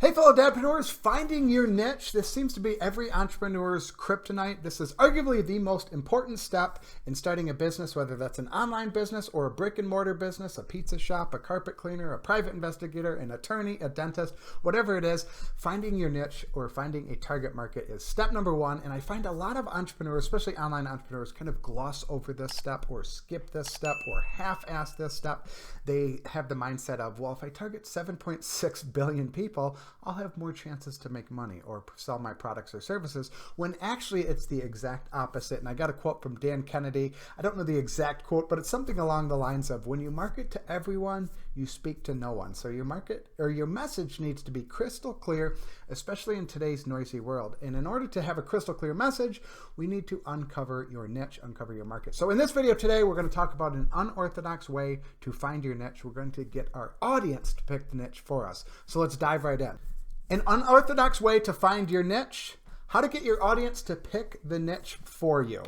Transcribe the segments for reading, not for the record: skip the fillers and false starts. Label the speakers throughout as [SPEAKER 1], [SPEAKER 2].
[SPEAKER 1] Hey fellow dadpreneurs, finding your niche. This seems to be every entrepreneur's kryptonite. This is arguably the most important step in starting a business, whether that's an online business or a brick and mortar business, a pizza shop, a carpet cleaner, a private investigator, an attorney, a dentist, whatever it is. Finding your niche or finding a target market is step number one. And I find a lot of entrepreneurs, especially online entrepreneurs, kind of gloss over this step or skip this step or half-ass this step. They have the mindset of, well, if I target 7.6 billion people, I'll have more chances to make money or sell my products or services, when actually it's the exact opposite. And I got a quote from Dan Kennedy. I don't know the exact quote, but it's something along the lines of, when you market to everyone, you speak to no one. So your market or your message needs to be crystal clear, especially in today's noisy world. And in order to have a crystal clear message, we need to uncover your niche, uncover your market. So in this video today, we're going to talk about an unorthodox way to find your niche. We're going to get our audience to pick the niche for us. So let's dive right in. An unorthodox way to find your niche, how to get your audience to pick the niche for you.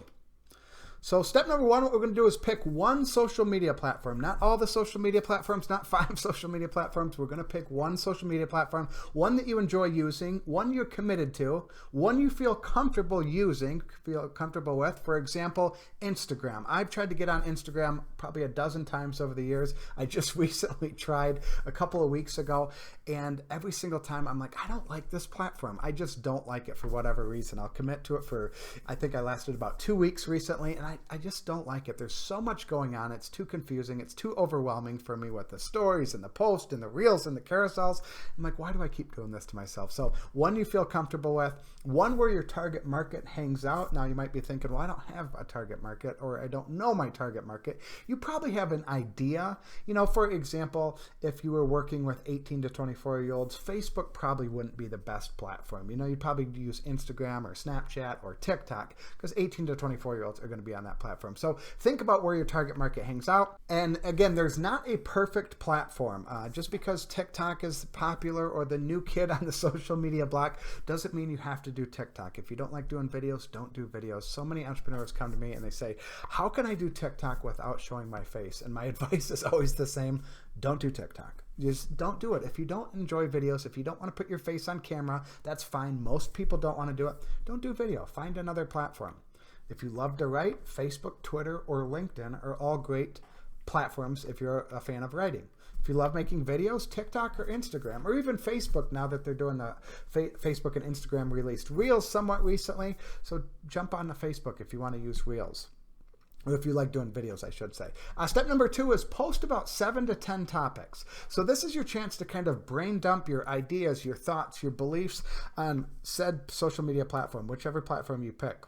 [SPEAKER 1] So step number one, what we're going to do is pick one social media platform, not all the social media platforms, not 5 social media platforms. We're going to pick one social media platform, one that you enjoy using, one you're committed to, one you feel comfortable using, feel comfortable with. For example, Instagram. I've tried to get on Instagram probably a dozen times over the years. I just recently tried a couple of weeks ago, and every single time I'm like, I don't like this platform. I just don't like it for whatever reason. I'll commit to it for, I think I lasted about 2 weeks recently, and I just don't like it. There's so much going on. It's too confusing. It's too overwhelming for me with the stories and the posts and the reels and the carousels. I'm like, why do I keep doing this to myself? So one you feel comfortable with, one where your target market hangs out. Now you might be thinking, well, I don't have a target market, or I don't know my target market. You probably have an idea. You know, for example, if you were working with 18 to 24-year-olds, Facebook probably wouldn't be the best platform. You know, you'd probably use Instagram or Snapchat or TikTok, because 18 to 24-year-olds are going to be on that platform. So think about where your target market hangs out. And again, there's not a perfect platform. Just because TikTok is popular or the new kid on the social media block doesn't mean you have to do TikTok. If you don't like doing videos, don't do videos. So many entrepreneurs come to me and they say, how can I do TikTok without showing my face? And my advice is always the same. Don't do TikTok. Just don't do it. If you don't enjoy videos, if you don't want to put your face on camera, that's fine. Most people don't want to do it. Don't do video. Find another platform. If you love to write, Facebook, Twitter, or LinkedIn are all great platforms if you're a fan of writing. If you love making videos, TikTok or Instagram, or even Facebook, now that they're doing the Facebook and Instagram released Reels somewhat recently. So jump on to Facebook if you want to use Reels. Or if you like doing videos, I should say. Step number 2 is post about 7 to 10 topics. So this is your chance to kind of brain dump your ideas, your thoughts, your beliefs on said social media platform, whichever platform you pick.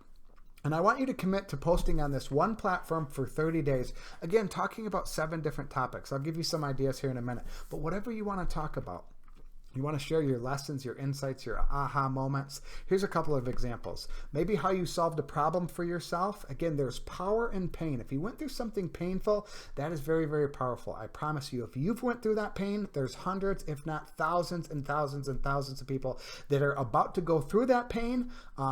[SPEAKER 1] And I want you to commit to posting on this one platform for 30 days. Again, talking about 7 different topics. I'll give you some ideas here in a minute. But whatever you want to talk about, you want to share your lessons, your insights, your aha moments. Here's a couple of examples. Maybe how you solved a problem for yourself. Again, there's power in pain. If you went through something painful, that is very, very powerful. I promise you, if you've went through that pain, there's hundreds, if not thousands and thousands and thousands of people that are about to go through that pain,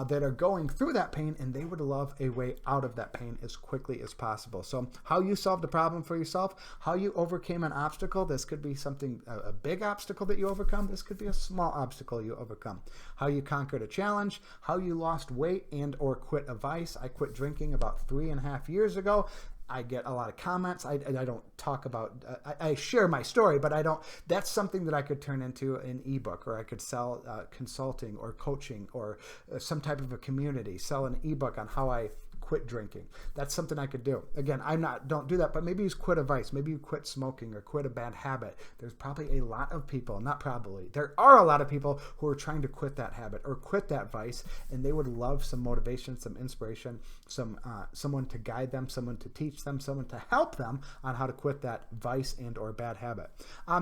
[SPEAKER 1] that are going through that pain, and they would love a way out of that pain as quickly as possible. So how you solved a problem for yourself, how you overcame an obstacle. This could be something, a big obstacle that you overcome. This could be a small obstacle you overcome. How you conquered a challenge, how you lost weight and or quit a vice. I quit drinking about 3.5 years ago. I get a lot of comments. I don't talk about, I share my story, but I don't, that's something that I could turn into an ebook, or I could sell consulting or coaching or some type of a community, sell an ebook on how I quit drinking. That's something I could do. Again, don't do that, but maybe you quit a vice, maybe you quit smoking or quit a bad habit. There's probably a lot of people, not probably, there are a lot of people who are trying to quit that habit or quit that vice, and they would love some motivation, some inspiration, someone to guide them, someone to teach them, someone to help them on how to quit that vice and or bad habit.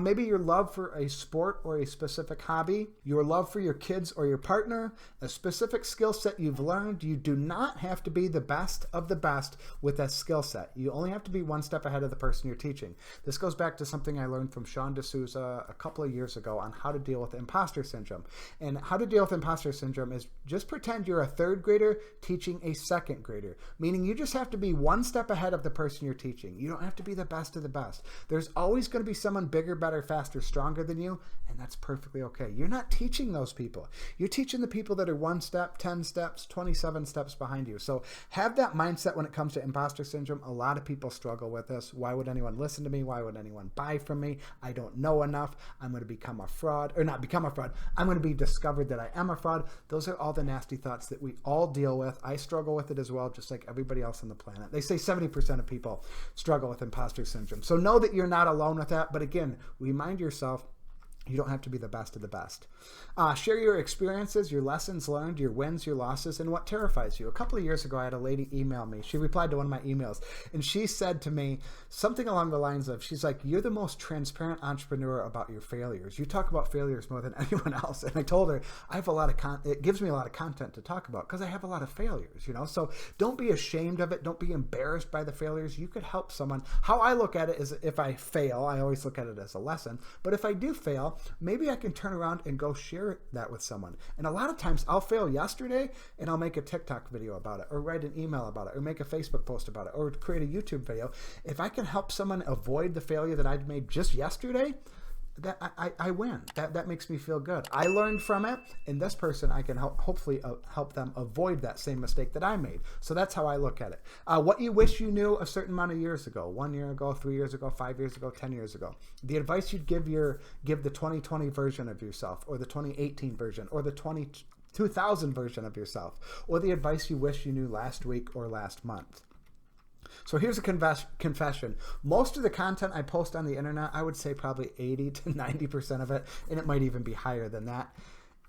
[SPEAKER 1] Maybe your love for a sport or a specific hobby, your love for your kids or your partner, a specific skill set you've learned. You do not have to be the best best of the best with a skill set. You only have to be one step ahead of the person you're teaching. This goes back to something I learned from Sean D'Souza a couple of years ago on how to deal with imposter syndrome. And how to deal with imposter syndrome is just pretend you're a third grader teaching a second grader, meaning you just have to be one step ahead of the person you're teaching. You don't have to be the best of the best. There's always going to be someone bigger, better, faster, stronger than you, and that's perfectly okay. You're not teaching those people. You're teaching the people that are 1 step, 10 steps, 27 steps behind you. So have that mindset when it comes to imposter syndrome. A lot of people struggle with this. Why would anyone listen to me? Why would anyone buy from me? I don't know enough. I'm going to become a fraud, or not become a fraud. I'm going to be discovered that I am a fraud. Those are all the nasty thoughts that we all deal with. I struggle with it as well, just like everybody else on the planet. They say 70% of people struggle with imposter syndrome. So know that you're not alone with that. But again, remind yourself, you don't have to be the best of the best. Share your experiences, your lessons learned, your wins, your losses, and what terrifies you. A couple of years ago, I had a lady email me. She replied to one of my emails, and she said to me something along the lines of, she's like, you're the most transparent entrepreneur about your failures. You talk about failures more than anyone else. And I told her, I have a lot of it gives me a lot of content to talk about because I have a lot of failures, you know? So don't be ashamed of it. Don't be embarrassed by the failures. You could help someone. How I look at it is, if I fail, I always look at it as a lesson. But if I do fail, maybe I can turn around and go share that with someone. And a lot of times I'll fail yesterday and I'll make a TikTok video about it, or write an email about it, or make a Facebook post about it, or create a YouTube video. If I can help someone avoid the failure that I made just yesterday, that I win. That makes me feel good. I learned from it, and this person, I can hopefully help them avoid that same mistake that I made. So that's how I look at it. What you wish you knew a certain amount of years ago, 1 year ago, 3 years ago, 5 years ago, 10 years ago. The advice you'd give the 2020 version of yourself, or the 2018 version, or the 2000 version of yourself, or the advice you wish you knew last week or last month. So here's a confession. Most of the content I post on the internet, I would say probably 80 to 90% of it, and it might even be higher than that,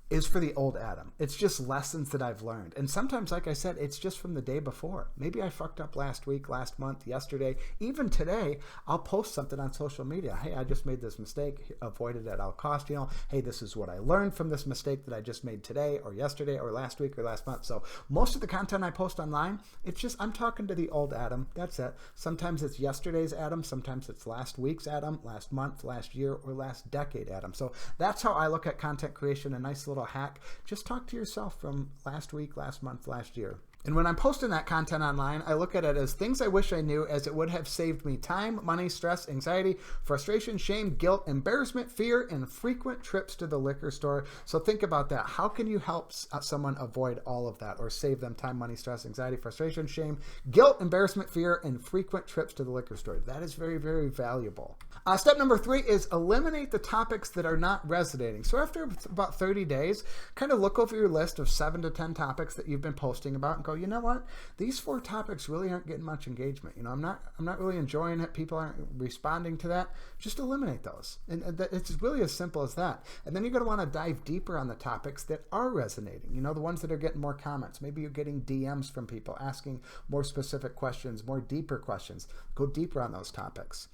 [SPEAKER 1] is for the old Adam. It's just lessons that I've learned. And sometimes, like I said, it's just from the day before. Maybe I fucked up last week, last month, yesterday. Even today, I'll post something on social media. Hey, I just made this mistake. Avoid it at all costs. You know, hey, this is what I learned from this mistake that I just made today, or yesterday, or last week, or last month. So most of the content I post online, it's just, I'm talking to the old Adam. That's it. Sometimes it's yesterday's Adam. Sometimes it's last week's Adam, last month, last year, or last decade Adam. So that's how I look at content creation. A nice little hack. Just talk to yourself from last week, last month, last year. And when I'm posting that content online, I look at it as things I wish I knew, as it would have saved me time, money, stress, anxiety, frustration, shame, guilt, embarrassment, fear, and frequent trips to the liquor store. So think about that. How can you help someone avoid all of that, or save them time, money, stress, anxiety, frustration, shame, guilt, embarrassment, fear, and frequent trips to the liquor store? That is very, very valuable. Step number 3 is eliminate the topics that are not resonating. So after about 30 days, kind of look over your list of 7 to 10 topics that you've been posting about and go, you know what? These 4 topics really aren't getting much engagement. You know, I'm not really enjoying it. People aren't responding to that. Just eliminate those. And it's really as simple as that. And then you're going to want to dive deeper on the topics that are resonating. You know, the ones that are getting more comments. Maybe you're getting DMs from people asking more specific questions, more deeper questions. Go deeper on those topics.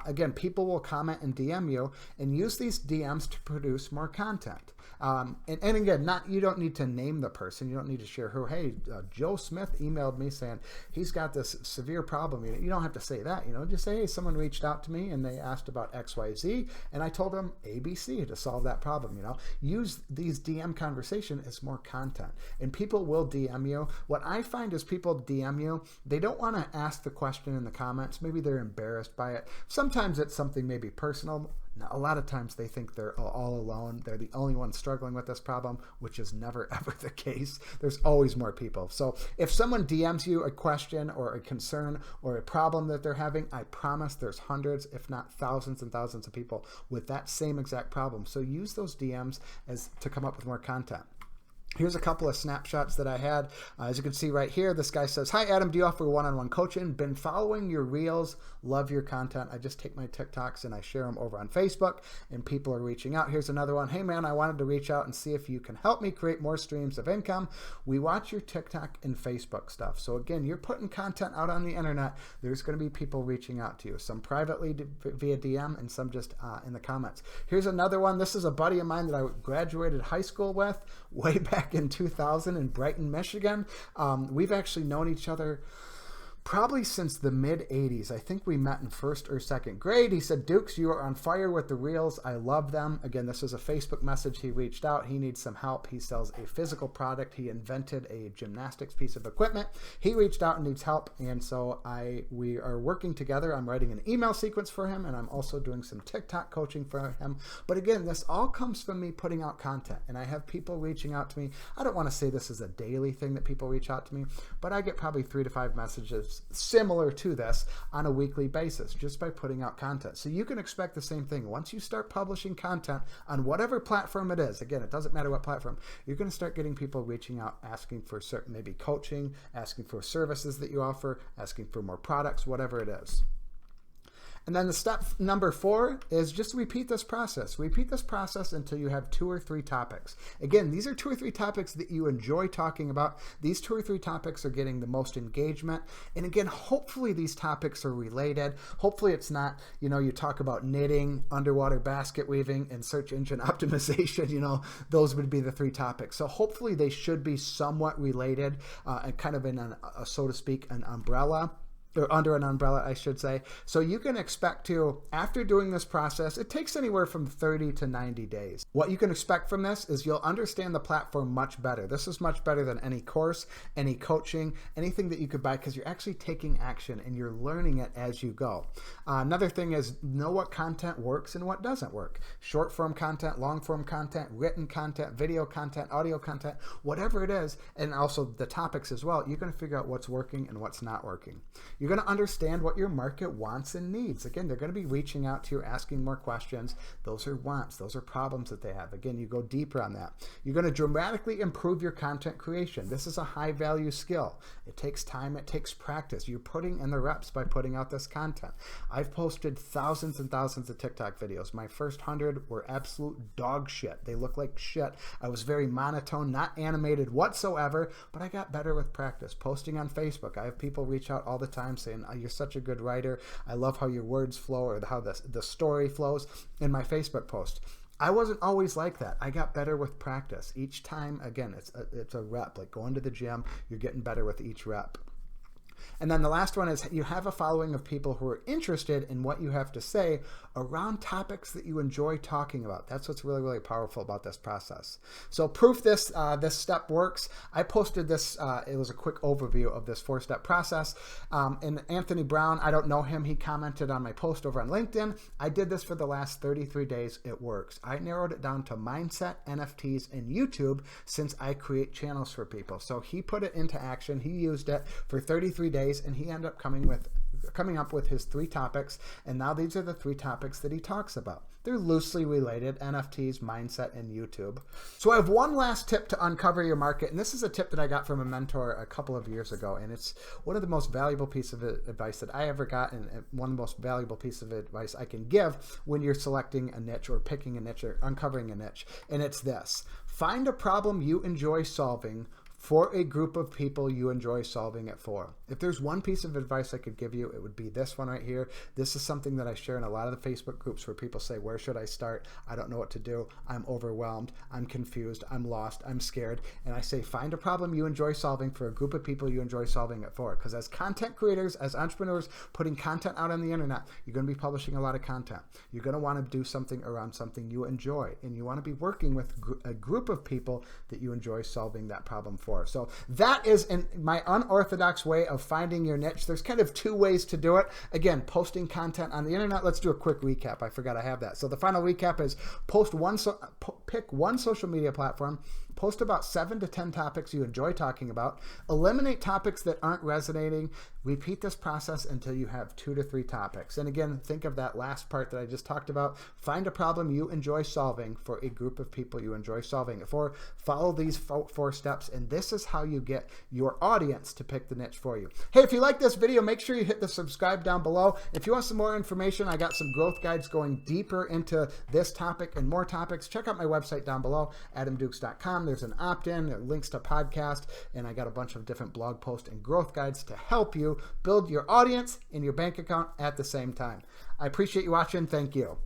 [SPEAKER 1] Again, people will comment and DM you, and use these DMs to produce more content. And again, you don't need to name the person. You don't need to share who. Hey, Joe Smith emailed me saying he's got this severe problem. You don't have to say that. You know, just say, hey, someone reached out to me and they asked about XYZ, and I told them ABC to solve that problem. You know, use these DM conversation as more content, and people will DM you. What I find is people DM you, they don't want to ask the question in the comments. Maybe they're embarrassed by it. Sometimes it's something maybe personal. Now, a lot of times they think they're all alone. They're the only ones struggling with this problem, which is never, ever the case. There's always more people. So if someone DMs you a question or a concern or a problem that they're having, I promise there's hundreds, if not thousands and thousands of people with that same exact problem. So use those DMs to come up with more content. Here's a couple of snapshots that I had. As you can see right here, this guy says, hi, Adam, do you offer one-on-one coaching? Been following your reels. Love your content. I just take my TikToks and I share them over on Facebook, and people are reaching out. Here's another one. Hey, man, I wanted to reach out and see if you can help me create more streams of income. We watch your TikTok and Facebook stuff. So again, you're putting content out on the internet. There's going to be people reaching out to you, some privately via DM and some just in the comments. Here's another one. This is a buddy of mine that I graduated high school with way back back in 2000 in Brighton, Michigan. We've actually known each other probably since the mid-'80s. I think we met in first or second grade. He said, Dukes, you are on fire with the reels. I love them. Again, this was a Facebook message. He reached out. He needs some help. He sells a physical product. He invented a gymnastics piece of equipment. He reached out and needs help. And so we are working together. I'm writing an email sequence for him, and I'm also doing some TikTok coaching for him. But again, this all comes from me putting out content, and I have people reaching out to me. I don't want to say this is a daily thing that people reach out to me, but I get probably 3 to 5 messages similar to this on a weekly basis just by putting out content. So you can expect the same thing. Once you start publishing content on whatever platform it is, again, it doesn't matter what platform, you're going to start getting people reaching out, asking for certain, maybe coaching, asking for services that you offer, asking for more products, whatever it is. And then the step number 4 is just repeat this process. Repeat this process until you have 2 or 3 topics. Again, these are 2 or 3 topics that you enjoy talking about. These 2 or 3 topics are getting the most engagement. And again, hopefully these topics are related. Hopefully it's not, you talk about knitting, underwater basket weaving, and search engine optimization. Those would be the 3 topics. So hopefully they should be somewhat related and kind of in so to speak, an umbrella. Or under an umbrella, I should say. So you can expect to, after doing this process, it takes anywhere from 30 to 90 days. What you can expect from this is you'll understand the platform much better. This is much better than any course, any coaching, anything that you could buy, because you're actually taking action and you're learning it as you go. Another thing is know what content works and what doesn't work. Short form content, long form content, written content, video content, audio content, whatever it is, and also the topics as well. You're going to figure out what's working and what's not working. You're going to understand what your market wants and needs. Again, they're going to be reaching out to you, asking more questions. Those are wants. Those are problems that they have. Again, you go deeper on that. You're going to dramatically improve your content creation. This is a high value skill. It takes time. It takes practice. You're putting in the reps by putting out this content. I've posted thousands and thousands of TikTok videos. My first 100 were absolute dog shit. They look like shit. I was very monotone, not animated whatsoever, but I got better with practice. Posting on Facebook. I have people reach out all the time saying, oh, you're such a good writer. I love how your words flow or how the story flows in my Facebook post. I wasn't always like that. I got better with practice. Each time, again, it's a rep. Like going to the gym, you're getting better with each rep. And then the last one is you have a following of people who are interested in what you have to say around topics that you enjoy talking about. That's what's really, really powerful about this process. So proof this step works. I posted this, it was a quick overview of this 4-step process. And Anthony Brown, I don't know him. He commented on my post over on LinkedIn. I did this for the last 33 days. It works. I narrowed it down to mindset, NFTs, and YouTube since I create channels for people. So he put it into action. He used it for 33 days. And he ended up coming up with his 3 topics, and now these are the 3 topics that he talks about. They're loosely related: NFTs, mindset, and YouTube. So I have one last tip to uncover your market, and this is a tip that I got from a mentor a couple of years ago, and it's one of the most valuable pieces of advice that I ever got, and one of the most valuable pieces of advice I can give when you're selecting a niche or picking a niche or uncovering a niche, and it's this: find a problem you enjoy solving for a group of people you enjoy solving it for. If there's one piece of advice I could give you, it would be this one right here. This is something that I share in a lot of the Facebook groups where people say, where should I start? I don't know what to do. I'm overwhelmed. I'm confused. I'm lost. I'm scared. And I say, find a problem you enjoy solving for a group of people you enjoy solving it for. Because as content creators, as entrepreneurs, putting content out on the internet, you're going to be publishing a lot of content. You're going to want to do something around something you enjoy. And you want to be working with a group of people that you enjoy solving that problem for. So that is my unorthodox way of finding your niche. There's kind of 2 ways to do it. Again, posting content on the internet. Let's do a quick recap. I forgot I have that. So the final recap is pick one social media platform, post about 7 to 10 topics you enjoy talking about, eliminate topics that aren't resonating, repeat this process until you have 2 to 3 topics. And again, think of that last part that I just talked about. Find a problem you enjoy solving for a group of people you enjoy solving it for. Follow these 4 steps, and this is how you get your audience to pick the niche for you. Hey, if you like this video, make sure you hit the subscribe down below. If you want some more information, I got some growth guides going deeper into this topic and more topics. Check out my website down below, adamdukes.com. There's an opt-in, there are links to podcast, and I got a bunch of different blog posts and growth guides to help you build your audience and your bank account at the same time. I appreciate you watching. Thank you.